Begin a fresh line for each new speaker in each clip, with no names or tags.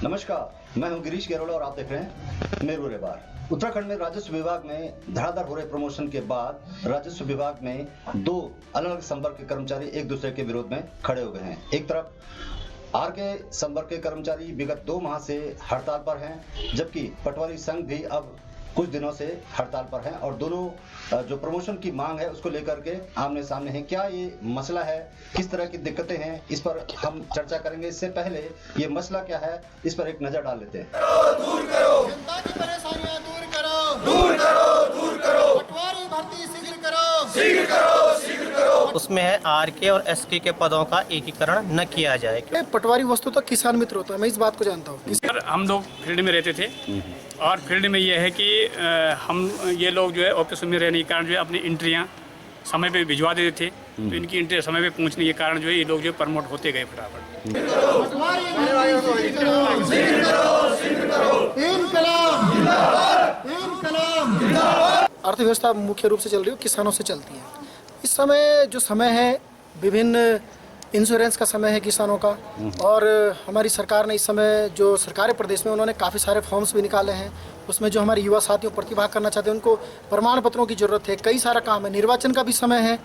नमस्कार, मैं हूं गिरीश गेरोला और आप देख रहे हैं मेरू रेबार। उत्तराखंड में राजस्व विभाग में धड़ाधड़ हो रहे प्रमोशन के बाद राजस्व विभाग में दो अलग अलग संवर्ग के कर्मचारी एक दूसरे के विरोध में खड़े हो गए हैं। एक तरफ आर के संवर्ग के कर्मचारी विगत 2 माह से हड़ताल पर हैं, जबकि पटवारी संघ भी अब कुछ दिनों से हड़ताल पर हैं और दोनों जो प्रमोशन की मांग है उसको लेकर के आमने सामने हैं। क्या ये मसला है, किस तरह की दिक्कतें हैं, इस पर हम चर्चा करेंगे। इससे पहले ये मसला क्या है इस पर एक नजर डाल लेते हैं।
दूर करो जनता की परेशानियां दूर करो, दूर करो, दूर करो। पटवारी भर्ती शीघ्र करो, शीघ्र करो, शीघ्र करो।
उसमें है आरके और एसके के पदों का एकीकरण न किया जाए।
पटवारी वस्तुतः किसान मित्र होता है, मैं इस बात को जानता हूँ।
सर, हम लोग फील्ड में रहते थे और फील्ड में ये है कि हम ये लोग जो है ऑफिस में रहने के कारण जो है अपनी एंट्रियाँ समय पे भिजवा देते थे, तो इनकी एंट्री समय पे पहुंचने के कारण जो है ये लोग जो प्रमोट होते गए फटाफट।
अर्थव्यवस्था मुख्य रूप से चल रही है, किसानों से चलती है। इस समय जो समय है, विभिन्न इंश्योरेंस का समय है किसानों का, और हमारी सरकार ने इस समय जो सरकारें प्रदेश में उन्होंने काफ़ी सारे फॉर्म्स भी निकाले हैं। उसमें जो हमारे युवा साथियों प्रतिभाग करना चाहते हैं उनको प्रमाण पत्रों की जरूरत है। कई सारा काम है, निर्वाचन का भी समय है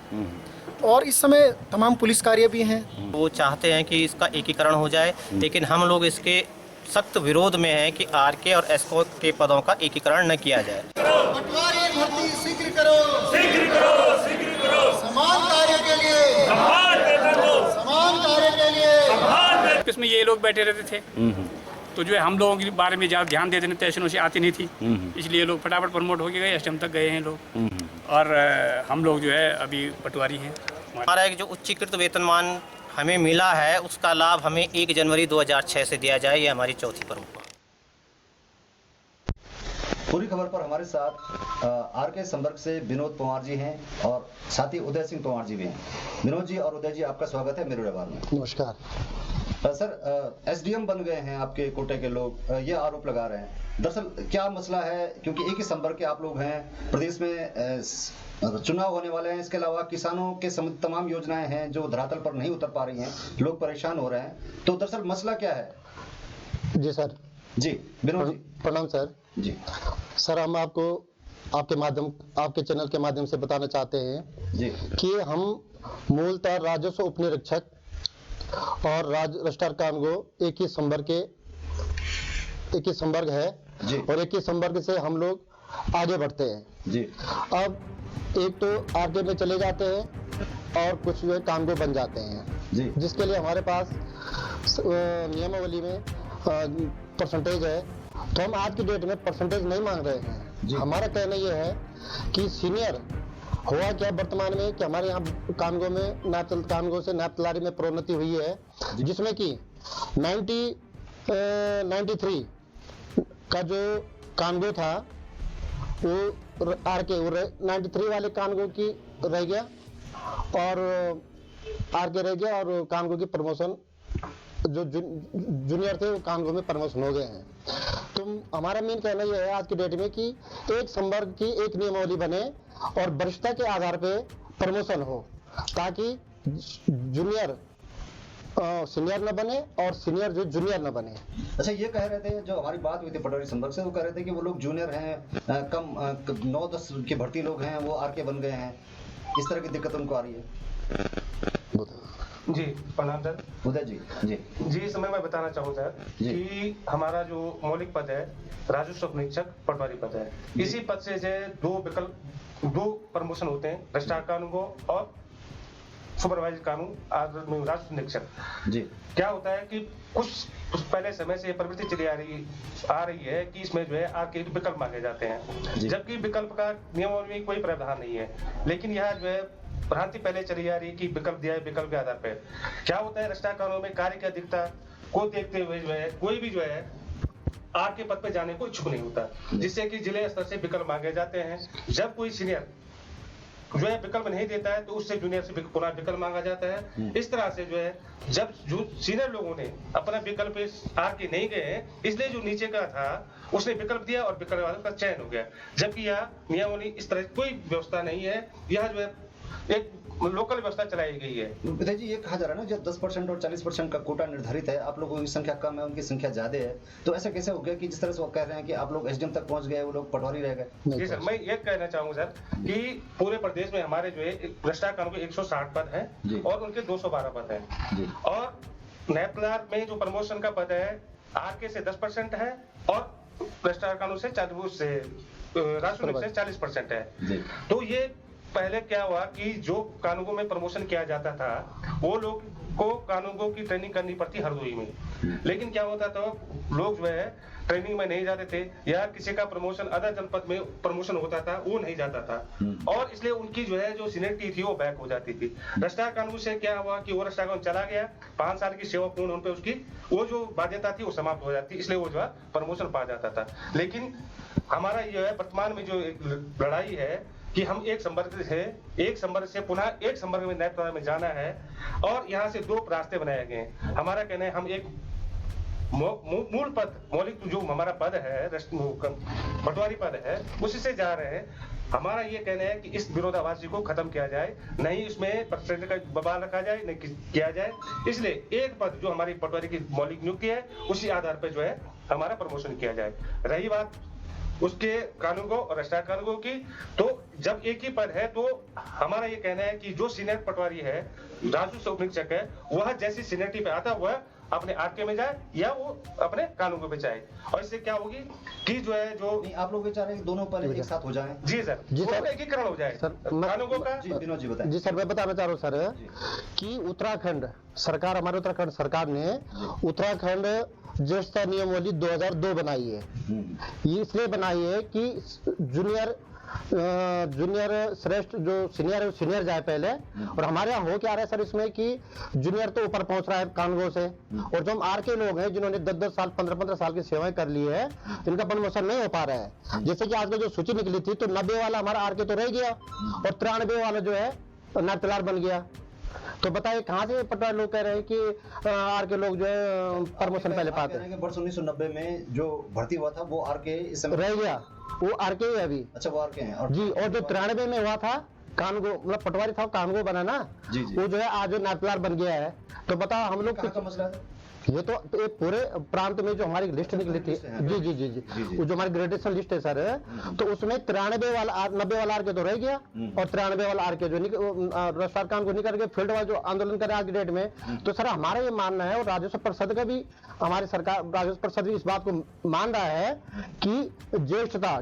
और इस समय तमाम पुलिस कार्य भी हैं।
वो चाहते हैं कि इसका एकीकरण हो जाए, लेकिन हम लोग इसके सख्त विरोध में हैं कि आरके और एसको के पदों का एकीकरण न किया जाए।
पटवारी भर्ती शीघ्र करो, शीघ्र करो, शीघ्र करो। समान कार्य के लिए, समान कार्य के लिए।
इसमें ये लोग बैठे रहते थे, तो जो है हम लोगों के बारे में ज़्यादा ध्यान देते नहीं, टेंशन से आती नहीं थी, इसलिए लोग फटाफट प्रमोट होके गए, एसडीएम तक गए हैं लोग। और हम लोग जो है अभी पटवारी हैं।
हमारा एक जो उच्चीकृत वेतनमान हमें मिला है उसका लाभ हमें 1 जनवरी 2006 से दिया जाए, ये हमारी चौथी प्रमुख है।
पूरी खबर पर हमारे साथ आर के संवर्ग से विनोद पंवार जी हैं और साथ ही उदय सिंह पंवार जी भी हैं। विनोद जी और उदय जी, आपका स्वागत है मेरू रेबार में।
नमस्कार
सर, एसडीएम बन गए हैं आपके कोटे के लोग, ये आरोप लगा रहे हैं। दरअसल क्या मसला है, क्योंकि एक ही संवर्ग के आप लोग हैं, प्रदेश में चुनाव होने वाले हैं, इसके अलावा किसानों के तमाम योजनाएं हैं जो धरातल पर नहीं उतर पा रही हैं, लोग परेशान हो रहे हैं। तो दरअसल मसला क्या है?
जी सर।
जी विनोद जी।
प्रणाम सर।
जी
सर, हम आपको आपके चैनल के माध्यम से बताना चाहते हैं
जी
कि हम मूलतः राजस्व उप निरीक्षक और रजिस्ट्रार कानूनगो एक ही संवर्ग है
जी।
और एक ही संवर्ग से हम लोग आगे बढ़ते हैं
जी।
अब एक तो आगे में चले जाते हैं और कुछ जो है कानूनगो बन जाते हैं
जी।
जिसके लिए हमारे पास नियमावली में परसेंटेज है। तो हम आज की डेट में परसेंटेज नहीं मांग रहे हैं। हमारा कहना यह है कि सीनियर हुआ क्या वर्तमान में कि हमारे यहाँ कानूनगो से नायब तलारी में प्रोन्नति हुई है, जिसमें कि 93 का जो कानूनगो था वो आरके 93 वाले कानूनगो की रह गया और आरके रह गया और कानूनगो की प्रमोशन जो जूनियर थे वो कानूनगो में प्रमोशन हो गए हैं। तो हमारा मेन कहना यह है आज की डेट में कि एक संवर्ग की एक नियमावली बने और वरिष्ठता के आधार पे प्रमोशन हो, ताकि जूनियर सीनियर न बने और सीनियर जो जूनियर न बने।
अच्छा, ये कह रहे थे, जो हमारी बात हुई थी पटवारी संवर्ग से, वो कह रहे थे कि वो लोग जूनियर हैं, कम 9-10 के भर्ती लोग हैं, वो आरके बन गए हैं, इस तरह की दिक्कत उनको आ रही है।
जी प्रणाम सर।
उदय जी। जी
जी, इस समय मैं बताना चाहूँ सर कि हमारा जो मौलिक पद है राजस्व निरीक्षक पटवारी पद है, इसी पद से दो प्रमोशन होते हैं, रजिस्ट्रार कानूनगो और सुपरवाइजर कानून राजस्व निरीक्षक। जी, क्या होता है कि कुछ पहले समय से प्रवृत्ति चली आ रही है कि इसमें जो है आरके विकल्प मांगे जाते हैं, जबकि विकल्प का नियमों में कोई प्रावधान नहीं है। लेकिन यह जो है भ्रांति पहले चली आ रही है कि विकल्प दिया है, विकल्प के आधार पर क्या होता है रजिस्ट्रार कानून में कार्य की अधिकता को देखते हुए जो है कोई भी जो है आर के पद पे जाने को इच्छुक नहीं होता, जिससे कि जिले स्तर से विकल्प मांगे जाते हैं। जब कोई सीनियर जो है विकल्प नहीं देता है तो उससे जूनियर से पुनः विकल्प मांगा जाता है। इस तरह से जो है जब सीनियर लोगों ने अपना विकल्प आर के नहीं गए, इसलिए जो नीचे का था उसने विकल्प दिया और विकल्प का चयन हो गया, जबकि यह नियमावली इस तरह कोई व्यवस्था नहीं है। यह जो है एक लोकल व्यवस्था चलाई गई है।
विजय जी, ये कहा जा रहा है ना जब 10% और 40% का कोटा निर्धारित है, आप लोगों की संख्या कम है, उनकी संख्या ज्यादा है, तो ऐसा कैसे हो गया कि जिस तरह से वो कह रहे हैं कि आप लोग एसडीएम तक पहुंच गए, वो लोग पटवारी रह गए?
जी सर, मैं ये कहना चाहूंगा सर कि पूरे प्रदेश में हमारे जो है भ्रष्टाचार कानून के 160 पद
जी।
हैं और उनके 212 पद हैं
जी।
और नैब क्लर्क में जो प्रमोशन का पद है आरके से 10% है और भ्रष्टाचार कानून से राजस्व से 40% है।
जी।
तो ये पहले क्या हुआ कि जो कानूनों में प्रमोशन किया जाता था वो लोग को कानूनों की ट्रेनिंग करनी पड़ती हरदोई में, लेकिन क्या होता था लोग जो है ट्रेनिंग में नहीं जाते थे या किसी का प्रमोशन अदर जनपद में प्रमोशन होता था वो नहीं जाता था और इसलिए उनकी जो है जो सीनियरिटी थी वो बैक हो जाती थी। भ्रष्टाचार कानून से क्या हुआ कि वो भ्रष्टाचार कानून चला गया, 5 साल की सेवा पूर्ण होने पे उसकी वो जो बाध्यता थी वो समाप्त हो जाती, इसलिए वो जो है प्रमोशन पा जाता था। लेकिन हमारा ये है वर्तमान में जो एक लड़ाई है कि हम एक संवर्ग से पुनः एक संवर्ग में नैब में जाना है और यहाँ से 2 रास्ते बनाए गए हैं। हमारा कहना है हम एक मूल पद मौलिक जो हमारा पद है पटवारी पद है उसी से जा रहे हैं। हमारा ये कहना है कि इस विरोधाभासी को खत्म किया जाए, नहीं इसमें परसेंट का बवाल रखा जाए, नहीं किया जाए। इसलिए एक पद जो हमारी पटवारी की मौलिक नियुक्ति है उसी आधार पर जो है हमारा प्रमोशन किया जाए। रही बात उसके कानूनों और भ्रष्टाचार कानूनों की, तो जब एक ही पद है तो हमारा ये कहना है कि जो सीनियर पटवारी है राजस्व उपनिरीक्षक है वह जैसी सीनियरिटी पे आता है वह अपने आरके में जाए या वो अपने कानूनों पे जाए और इससे क्या होगी कि जो है जो
नहीं, आप लोग विचार हैं कि दोनों पद एक साथ हो जाएं?
जी सर,
जी सर,
एकीकरण हो जाए कानूनों का।
जी विनोद जी बताएं।
जी सर, मैं बताना चाह रहा हूँ सर कि उत्तराखंड सरकार, हमारे उत्तराखंड सरकार ने उत्तराखंड ज्येष्ठता नियमावली 2002 बनाई है। ये इसलिए बनाई है कि जूनियर श्रेष्ठ जो सीनियर है वो सीनियर जाए पहले, और हमारे यहाँ हो क्या रहा है सर इसमें कि जूनियर तो ऊपर पहुंच रहा है कानूनों से, और जो हम आर के लोग हैं जिन्होंने 10-10 साल 15-15 साल की सेवाएं कर ली है इनका प्रमोशन नहीं हो पा रहा है। जैसे कि आज जो सूची निकली थी तो 90 वाला हमारा आर के तो रह गया और 93 वाला जो है नातलार बन गया। तो बताइए कहाँ से पटवारी लोग कह रहे हैं कि आर के लोग जो है प्रमोशन पहले पाते हैं।
वर्ष 1990 में जो भर्ती हुआ था वो आर के इस समय
रह गया, वो आर के है अभी।
अच्छा, वो आर के हैं
जी, और जो 93 में हुआ था कानगो, मतलब पटवारी था कानगो बना ना,
जी जी।
वो जो है आज नातलार बन गया है। तो बताओ हम लोग
कहाँ का मसला है?
ये तो एक पूरे प्रांत में जो हमारी लिस्ट निकली थी, जी जी जी जी, वो जो हमारी ग्रेडेशन लिस्ट है सर, तो उसमें 93 वाला 90 वाला आर के तो रह गया और 93 वाला आर के जो भ्रष्टाचार कानून को निकल के फील्ड वाला जो आंदोलन करे आज की डेट में। तो सर हमारा ये मानना है और राजस्व परिषद का भी, हमारी सरकार राजस्व परिषद भी इस बात को मान रहा है कि ज्येष्ठता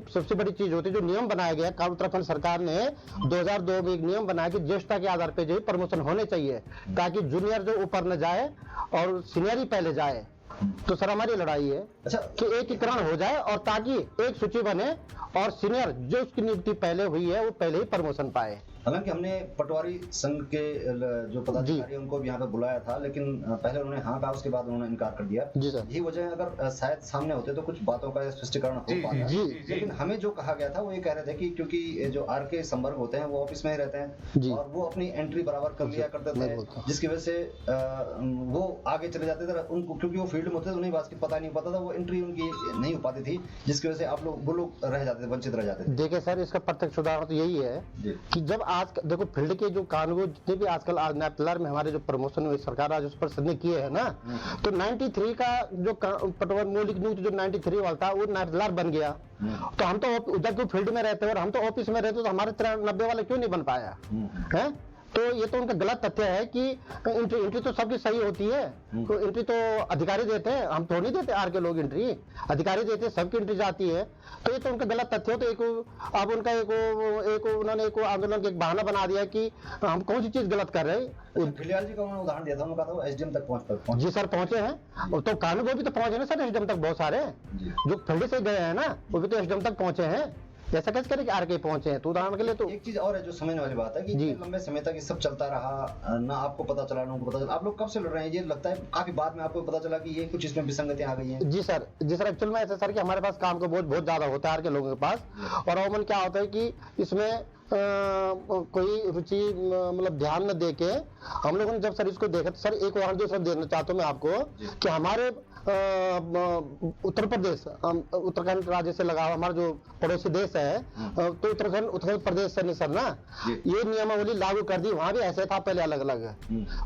सबसे बड़ी चीज होती है। जो नियम बनाया गया उत्तराखंड सरकार ने 2002 में एक नियम बनाया कि ज्येष्ठता के आधार पर जो प्रमोशन होने चाहिए ताकि जूनियर जो ऊपर न जाए और सीनियर ही पहले जाए। तो सर हमारी लड़ाई है
अच्छा
कि एकीकरण हो जाए और ताकि एक सूची बने और सीनियर जो उसकी नियुक्ति पहले हुई है वो पहले ही प्रमोशन पाए।
हालांकि हमने पटवारी संघ के जो पदाधिकारी उनको भी यहाँ पे बुलाया था, लेकिन पहले उन्होंने हाँ कहा, उसके बाद उन्होंने इनकार कर दिया।
जी सर।
यही वजह है, अगर शायद सामने होते तो कुछ बातों का स्पष्टीकरण हो पाता।
जी,
लेकिन हमें जो कहा गया था वो ये कह रहे थे कि क्योंकि जो आर के संवर्ग होते हैं वो ऑफिस में ही रहते हैं और वो अपनी एंट्री बराबर कर लिया करते थे, जिसकी वजह से वो आगे चले जाते थे उनको, क्योंकि वो फील्ड में होते थे उन्हें बात की पता नहीं पता था, वो एंट्री उनकी नहीं हो पाती थी, जिसकी वजह से आप लोग वो लोग रह जाते थे, वंचित रह जाते थे।
देखिए सर, इसका प्रत्यक्ष उदाहरण तो यही है कि जब आज देखो फील्ड के जो कानून जितने भी आजकल आज नातलार में हमारे जो प्रमोशन हुए सरकार राजस्व परिषद ने किए है ना, तो 93 का जो पटवारी मौलिक नियुक्ति जो 93 वाला था वो नातलार बन गया। तो हम तो उधर क्यों फील्ड में रहते हैं और हम तो ऑफिस में रहते, तो हमारे 93 वाला क्यों नहीं बन पाया है? तो ये तो उनका गलत तथ्य है कि एंट्री तो सबकी सही होती है, तो एंट्री तो अधिकारी देते हैं, हम तो नहीं देते, आर के लोग एंट्री अधिकारी देते हैं, सबकी एंट्री जाती है। तो ये तो उनका गलत तथ्य हो। तो अब उनका उन्होंने एक आंदोलन का एक बहाना बना दिया कि हम कौन सी चीज गलत कर रहे हैं।
फिलहाल जी का उन्होंने उदाहरण दिया था, उन्होंने कहा था एसडीएम तक पहुंच।
जी सर पहुंचे हैं, तो कानून वो भी तो पहुंचे ना सर एसडीएम तक, बहुत सारे जो फील्ड से गए हैं ना वो भी तो एसडीएम तक पहुंचे हैं। ऐसा कैसे करें कि आर के पहुंचे हैं? तो उदाहरण के लिए तो
एक चीज और है जो समझने वाली बात है कि लंबे समय तक ये सब चलता रहा, ना आपको पता चला ना उनको पता चला। आप लोग कब से लड़ रहे हैं? ये लगता है काफी बाद में आपको पता चला कि ये कुछ इसमें विसंगतियां आ गई हैं।
जी सर एक्चुअल में ऐसा सर कि हमारे पास काम का बोझ बहुत ज्यादा होता है आर के लोगों के पास, और अमूमन क्या होता है कि इसमें कोई रुचि मतलब ध्यान न दे के हम लोगों ने जब सर इसको देखा तो सर एक उदाहरण जो सर देना चाहता हूँ मैं आपको कि हमारे उत्तर प्रदेश उत्तराखंड राज्य से लगा हुआ हमारा जो पड़ोसी देश है तो उत्तर प्रदेश से नहीं सर ना ये नियमावली लागू कर दी। वहाँ भी ऐसे था पहले अलग अलग,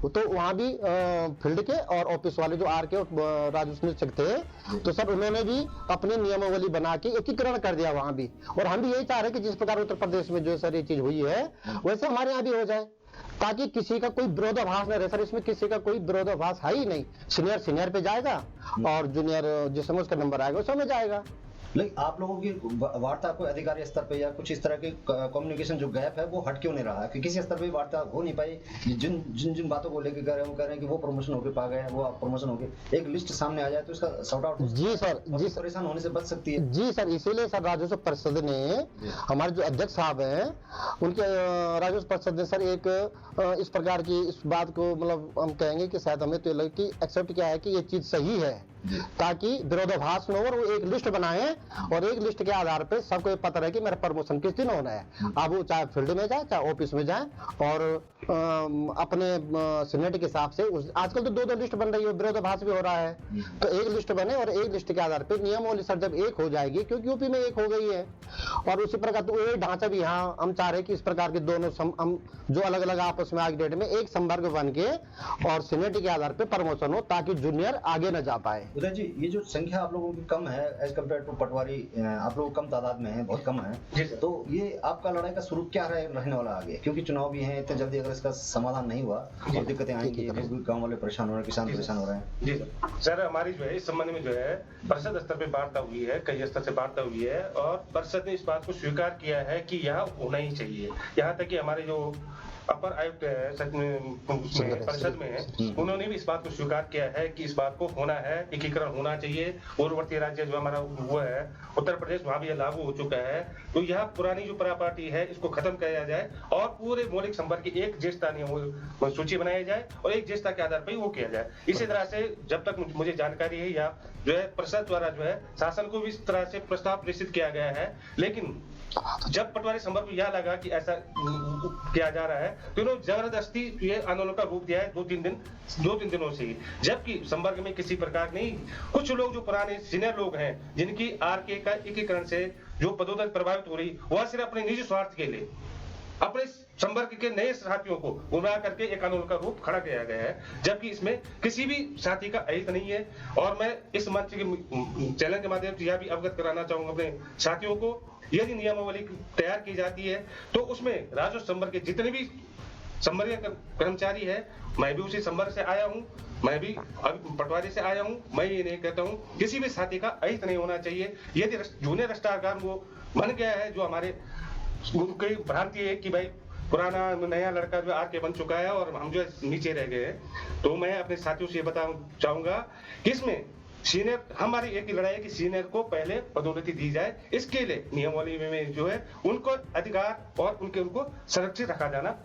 तो वहाँ भी फील्ड के और ऑफिस वाले जो आरके और राजस्व निरीक्षक थे तो सर उन्होंने भी अपनी नियमावली बना के एकीकरण कर दिया वहाँ भी। और हम भी यही चाह रहे हैं कि जिस प्रकार उत्तर प्रदेश में जो सर ये चीज हुई है वैसे हमारे यहाँ भी हो जाए ताकि किसी का कोई विरोधाभास न रहे। सर इसमें किसी का कोई विरोधाभास है ही नहीं, सीनियर पे जाएगा और जूनियर जिस समय उसका नंबर आएगा उस समय जाएगा।
लेकिन आप लोगों की वार्ता कोई अधिकारी स्तर पे या कुछ इस तरह के कम्युनिकेशन जो गैप है वो हट क्यों नहीं रहा है कि किसी स्तर पे वार्ता हो नहीं पाई? जिन जिन जिन बातों को लेकर कह रहे हैं कि वो प्रमोशन होके पा गए, वो प्रमोशन होके एक लिस्ट सामने आ जाए तो इसका सॉर्ट आउट
जी सर, जी
परेशान होने से बच सकती है।
जी सर, इसीलिए सर राजस्व परिषद ने हमारे जो अध्यक्ष साहब हैं उनके राजस्व परिषद ने सर एक इस प्रकार की इस बात को मतलब हम कहेंगे कि शायद हमें तो लगे कि एक्सेप्ट किया है कि ये चीज सही है ताकि विरोधाभास न हो और वो एक लिस्ट बनाए और एक लिस्ट के आधार पे सबको पता रहे कि मेरा प्रमोशन किस दिन होना है। अब वो चाहे फील्ड में जाए चाहे ऑफिस में जाए और अपने सीनियरिटी के हिसाब से आजकल तो दो लिस्ट बन रही है, विरोधाभास भी हो रहा है तो एक लिस्ट बने और एक लिस्ट के आधार पे नियमावली सर जब एक हो जाएगी क्योंकि यूपी में एक हो गई है और उसी प्रकार तो एक ढांचा भी यहाँ हम चाह रहे हैं कि इस प्रकार के दोनों हम जो अलग अलग आपस में आज डेट में एक संवर्ग बन के और सीनियरिटी के आधार पे प्रमोशन हो ताकि जूनियर आगे न जा पाए।
उदय जी, ये जो संख्या आप लोगों की कम है एज कम्पेयर टू पटवारी, आप लोग कम तादाद में है, बहुत कम है, तो ये आपका लड़ाई का स्वरूप क्या रहने वाला आगे? क्योंकि चुनाव भी है, इतने जल्दी अगर इसका समाधान नहीं हुआ और दिक्कतें आएंगी, गाँव वाले परेशान हो रहे हैं, किसान परेशान हो रहे हैं।
जी सर, हमारी जो है इस संबंध में जो है परिषद स्तर पे वार्ता हुई है, कई स्तर से वार्ता हुई है और परिषद ने इस बात को स्वीकार किया है कि यह होना ही चाहिए। यहाँ तक कि हमारे जो अपर आयुक्त परिषद में है उन्होंने भी इस बात को स्वीकार किया है कि इस बात को होना है, एकीकरण होना चाहिए। पूर्ववर्ती राज्य जो हमारा हुआ है उत्तर प्रदेश, वहां भी यह लागू हो चुका है। तो यह पुरानी जो परापाटी है इसको खत्म किया जाए और पूरे मौलिक संवर्ग की एक ज्येष्ठता नियम सूची बनाई जाए और एक ज्येष्ठता के आधार पर वो किया जाए। इसी तरह से जब तक मुझे जानकारी है या जो है परिषद द्वारा जो है शासन को भी इस तरह से प्रस्ताव प्रेषित किया गया है, लेकिन जब पटवारी संवर्ग को यह लगा कि ऐसा किया जा रहा है तो इन्होंने जबरदस्ती ये आंदोलन का रूप दिया है दो तीन दिनों से ही, जबकि संवर्ग में किसी प्रकार नहीं। कुछ लोग जो पुराने सीनियर लोग हैं जिनकी आरके का एकीकरण से जो पदोन्नति प्रभावित हो रही वह सिर्फ अपने निजी स्वार्थ के लिए अपने संवर्ग के नए साथियों को गुमराह करके एक आंदोलन का रूप खड़ा किया गया है, जबकि इसमें किसी भी साथी का अहित नहीं है। और मैं इस मंच के चैनल के माध्यम से यह भी अवगत कराना चाहूंगा अपने साथियों को, यदि नियमावली तैयार की जाती है तो उसमें राजस्व संवर्ग के जितने भी संवर्गीय कर्मचारी है, मैं भी उसी संवर्ग से आया हूँ, मैं भी पटवारी से आया हूँ, मैं ये नहीं कहता हूँ किसी भी साथी का अहित नहीं होना चाहिए। यदि जूनियर रजिस्ट्रार वो बन गया है जो हमारे उनकी भ्रांति है कि भाई पुराना नया लड़का जो आरके बन चुका है और हम जो नीचे रह गए हैं, तो मैं अपने साथियों से ये बताना चाहूंगा कि इसमें सीनियर, हमारी एक ही लड़ाई है कि सीनियर को पहले पदोन्नति दी जाए। इसके लिए नियमावली में जो है उनको अधिकार और उनको संरक्षित रखा जाना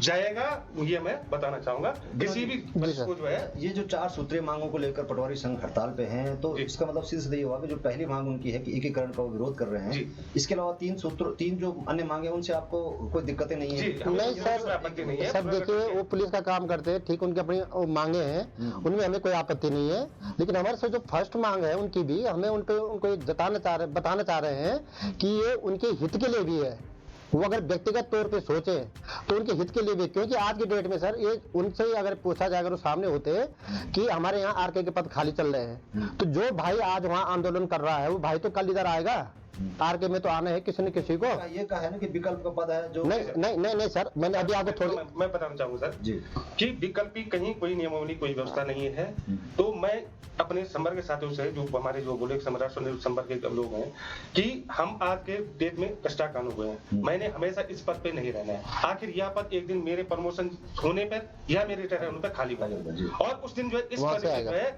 जाएगा, ये मैं बताना चाहूंगा। किसी भी को जो है
ये जो 4 सूत्रीय मांगों को लेकर पटवारी संघ हड़ताल पे हैं, तो इसका मतलब सीधे ये हुआ कि जो पहली मांग उनकी है कि एकीकरण का विरोध कर रहे हैं, इसके अलावा 3 जो अन्य मांगे उनसे आपको कोई दिक्कतें नहीं है?
नहीं सर, सब देखिए वो पुलिस का काम करते हैं, ठीक, उनकी अपनी मांगे हैं, उनमें हमें कोई आपत्ति नहीं है। लेकिन हमारे से जो फर्स्ट मांग है उनकी भी हमें उनको बताना चाह रहे हैं कि ये उनके हित के लिए भी है। वो अगर व्यक्तिगत तौर पे सोचे तो उनके हित के लिए भी, क्योंकि आज की डेट में सर ये उनसे अगर पूछा जाए, अगर वो सामने होते कि हमारे यहाँ आरके के पद खाली चल रहे हैं तो जो भाई आज वहाँ आंदोलन कर रहा है वो भाई तो कल इधर आएगा। आरके में तो आने हैं किसी न किसी को।
ये कहा है ना कि विकल्प का पद है जो
नहीं सर, मैंने अभी आपको थोड़ी
मैं बताना चाहूंगा सर जी कि विकल्पी कहीं कोई नियमावली कोई व्यवस्था नहीं है। तो मैं अपने संवर्ग के साथियों से जो हमारे जो बोले संवर्ग के लोग हैं कि हम आज के डेट में कष्टा कानून हुए हैं, मैंने हमेशा इस पद पे नहीं रहना है। आखिर यह पद एक दिन मेरे प्रमोशन होने पर या मेरे रिटायर होने पर खाली पड़ेगा और उस दिन जो है इस पद पे जो है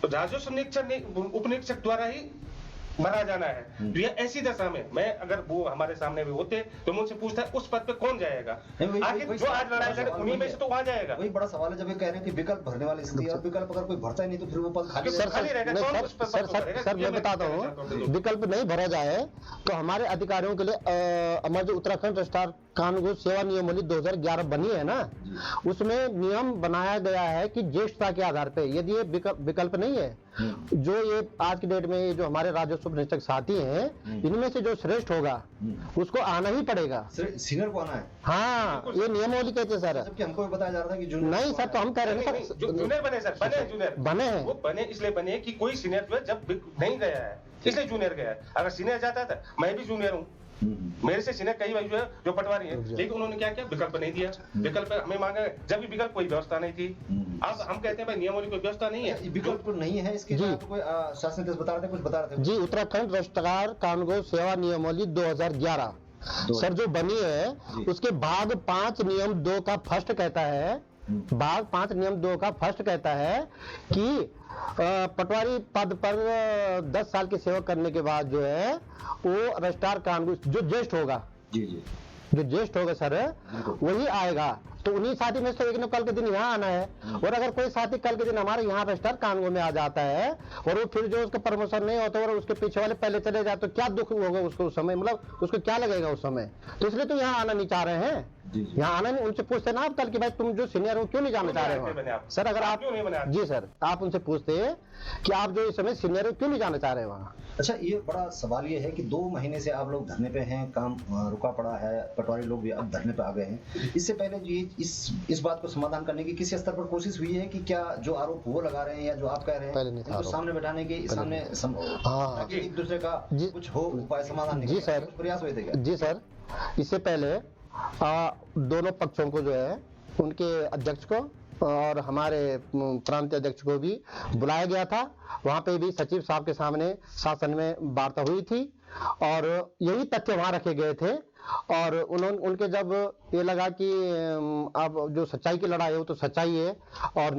राजस्व निरीक्षक उप निरीक्षक द्वारा ही भरा जाना है। तो ये ऐसी दशा में मैं अगर वो हमारे सामने भी होते तो मैं उनसे पूछता उस पद पे कौन जाएगा, आखिर जो आज लड़ाई लड़े उन्हीं में से तो वहां जाएगा।
वही बड़ा सवाल है, जब ये कह रहे हैं कि विकल्प भरने वाली स्थिति है और विकल्प अगर कोई भरता ही नहीं तो फिर वो पद खाली रहेगा।
सर मैं बताता हूँ, विकल्प नहीं भरा जाए तो हमारे अधिकारियों के लिए हमारे जो उत्तराखंड रजिस्ट्रार कानून सेवा नियमावली 2011 बनी है ना, उसमें नियम बनाया गया है कि ज्येष्ठता के आधार पे, यदि ये विकल्प नहीं है, जो ये आज की डेट में ये जो हमारे राजस्व निरीक्षक साथी हैं, इनमें से जो श्रेष्ठ होगा उसको आना ही पड़ेगा,
सीनियर को आना है।
हाँ, ये नियमावली कहते हैं सर।
जबकि हमको भी बताया जा रहा था कि जूनियर
नहीं सर, तो हम कह रहे हैं सर
जूनियर बने सर, बने जूनियर
बने हैं।
वो बने इसलिए बने कि कोई सीनियर जो है जब नहीं गया है इसलिए जूनियर गया है। अगर सीनियर जाता था, मैं भी जूनियर हूँ, मेरे से सीनियर कई भाई जो है जो पटवारी है, लेकिन उन्होंने क्या किया, विकल्प नहीं दिया। विकल्प हमें मांगा जब भी विकल्प कोई व्यवस्था नहीं थी। अब हम कहते हैं भाई नियमावली कोई व्यवस्था नहीं है,
विकल्प नहीं है, इसके लिए कोई शासन बता रहे थे, कुछ बता रहे थे
जी। उत्तराखंड रजिस्ट्रार कानून सेवा नियमावली 2011 सर जो बनी है, उसके भाग 5 नियम 2 का फर्स्ट कहता है, भाग 5 नियम 2 का फर्स्ट कहता है कि पटवारी पद पर 10 साल की सेवा करने के बाद जो है वो रजिस्ट्रार कानून जो ज्येष्ठ होगा, जो ज्येष्ठ होगा सर वही आएगा। तो उन्हीं साथी में से एक ने कल के दिन यहाँ आना है, और अगर कोई साथी कल के दिन हमारे यहाँ रजिस्ट्रार कानून में आ जाता है और वो फिर जो उसका प्रमोशन नहीं होता और उसके पीछे वाले पहले चले जाते तो क्या दुख होगा उसको उस समय, मतलब उसको क्या लगेगा उस समय। तो इसलिए तो यहाँ आना नहीं चाह रहे हैं, यहाँ आना नहीं। उनसे पूछते ना आप कल की भाई तुम जो सीनियर हो क्यों नहीं जाना चाह रहे हो सर, अगर आप जी सर आप उनसे पूछते कि आप जो इस समय सीनियर हो क्यों नहीं जाना चाह रहे वहाँ।
अच्छा, ये बड़ा सवाल ये है कि 2 महीने से आप लोग धरने पे हैं, काम रुका पड़ा है, पटवारी लोग भी अब धरने पे आ गए हैं। इससे पहले जी इस बात को समाधान करने की किसी स्तर पर कोशिश हुई है कि क्या जो आरोप वो लगा रहे हैं या जो आप कह रहे हैं उनको सामने बैठाने के सामने एक दूसरे का कुछ हो उपाय समाधान?
जी सर,
प्रयास हुए थे क्या?
जी सर, इससे पहले दोनों पक्षों को जो है उनके अध्यक्ष को और हमारे प्रांतीय अध्यक्ष को भी बुलाया गया था। वहाँ पे भी सचिव साहब के सामने शासन में वार्ता हुई थी और यही तथ्य वहाँ रखे गए थे। और उनके जब ये लगा कि अब जो सच्चाई की लड़ाई है वो तो सच्चाई है और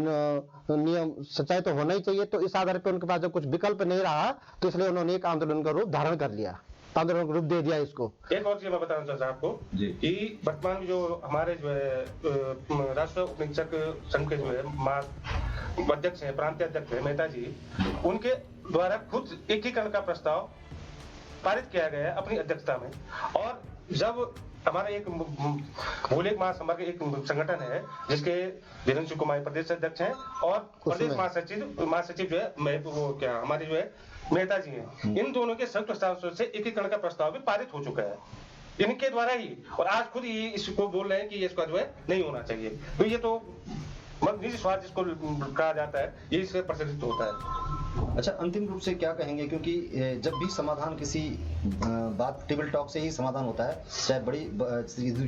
नियम सच्चाई तो होना ही चाहिए, तो इस आधार पर उनके पास जब कुछ विकल्प नहीं रहा तो इसलिए उन्होंने एक आंदोलन का रूप धारण कर लिया, आंदोलन का रूप दे दिया इसको।
एक और चीज मैं बताना चाहता हूँ आपको कि वर्तमान जो हमारे जो है राष्ट्रीय उप निरीक्षक संघ के जो है अध्यक्ष है, प्रांतीय अध्यक्ष है मेहता जी, उनके द्वारा खुद एकीकरण का प्रस्ताव पारित किया गया है अपनी अध्यक्षता में। और जब हमारा एक भूलेख महासंघ एक संगठन है जिसके वीरेंद्र कुमार प्रदेश अध्यक्ष हैं और प्रदेश महासचिव जो है वो क्या हमारे जो है मेहता जी हैं, इन दोनों के संयुक्त प्रस्ताव से एकीकरण का प्रस्ताव भी पारित हो चुका है इनके द्वारा ही। और आज खुद ये इसको बोल रहे हैं कि इसका जो है नहीं होना चाहिए। तो ये तो निजी स्वार्थ जिसको कहा जाता है ये इससे प्रचलित होता है।
अच्छा, अंतिम रूप से क्या कहेंगे, क्योंकि जब भी समाधान किसी बात टेबल टॉक से ही समाधान होता है, चाहे बड़ी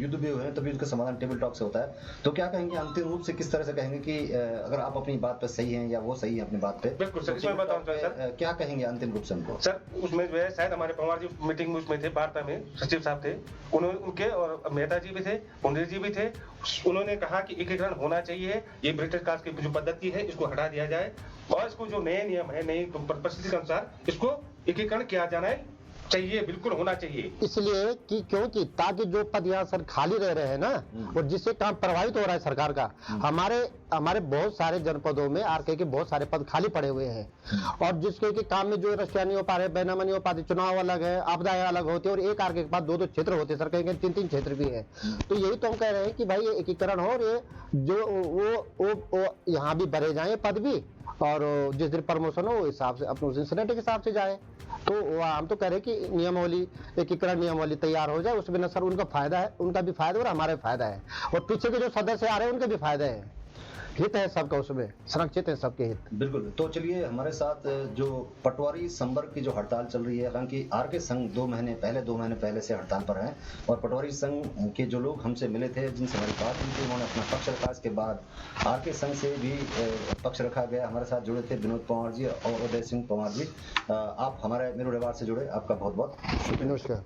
युद्ध भी हुए तभी उसका समाधान टेबल टॉक से होता है, तो क्या कहेंगे अंतिम रूप से, किस तरह से कहेंगे कि अगर आप अपनी बात पे सही हैं या वो सही है अपनी बात पे?
बिल्कुल सर, इसमें बताऊं सर
क्या कहेंगे अंतिम रूप से हमको?
सर उसमें जो है शायद हमारे पवार जी मीटिंग में उसमें थे, वार्ता में सचिव साहब थे, उनके और मेहता जी भी थे, पुंडरी जी भी थे। उन्होंने कहा कि एकीकरण होना चाहिए, ये ब्रिटिश काल की जो पद्धति है इसको हटा दिया जाए और इसको जो नए नियम है नई परिस्थिति के अनुसार इसको एकीकरण किया जाना चाहिए, बिल्कुल होना चाहिए।
इसलिए कि क्योंकि ताकि जो पद यहाँ सर खाली रह रहे हैं ना और जिससे काम प्रभावित हो रहा है सरकार का, हमारे बहुत सारे जनपदों में आरके के बहुत सारे पद खाली पड़े हुए हैं और जिसके के काम में जो रजिस्ट्रियां नहीं हो पा रहे, बैनामा नहीं हो पाती, चुनाव अलग है, आपदाएं अलग होती है और एक आरके के पास 2-2 क्षेत्र होते हैं, सर कहीं 3-3 क्षेत्र भी है। तो यही तो हम कह रहे हैं कि भाई ये एकीकरण हो और ये जो वो यहाँ भी भरे जाए पद भी और जिस दिन प्रमोशन हो हिसाब से अपने सेनेट के हिसाब से जाए। तो हम तो कह रहे हैं कि नियमावली एकीकरण नियमावली तैयार हो जाए, उसमें न सर उनका फायदा है, उनका भी फायदा और हमारा भी फायदा है और पीछे के जो सदस्य आ रहे हैं उनके भी फायदा है, हित है सबका, उसमें संरक्षित है सबके हित।
बिल्कुल। तो चलिए, हमारे साथ जो पटवारी संवर्ग की जो हड़ताल चल रही है, हालांकि आरके संघ 2 महीने पहले से हड़ताल पर है और पटवारी संघ के जो लोग हमसे मिले थे, जिनसे हमारी बात हुई थी, उन्होंने अपना पक्ष रखा। इसके बाद आरके संघ से भी पक्ष रखा गया। हमारे साथ जुड़े थे विनोद पंवार जी और उदय सिंह पंवार जी। आप हमारे मेरू रेवार से जुड़े, आपका बहुत बहुत
नमस्कार।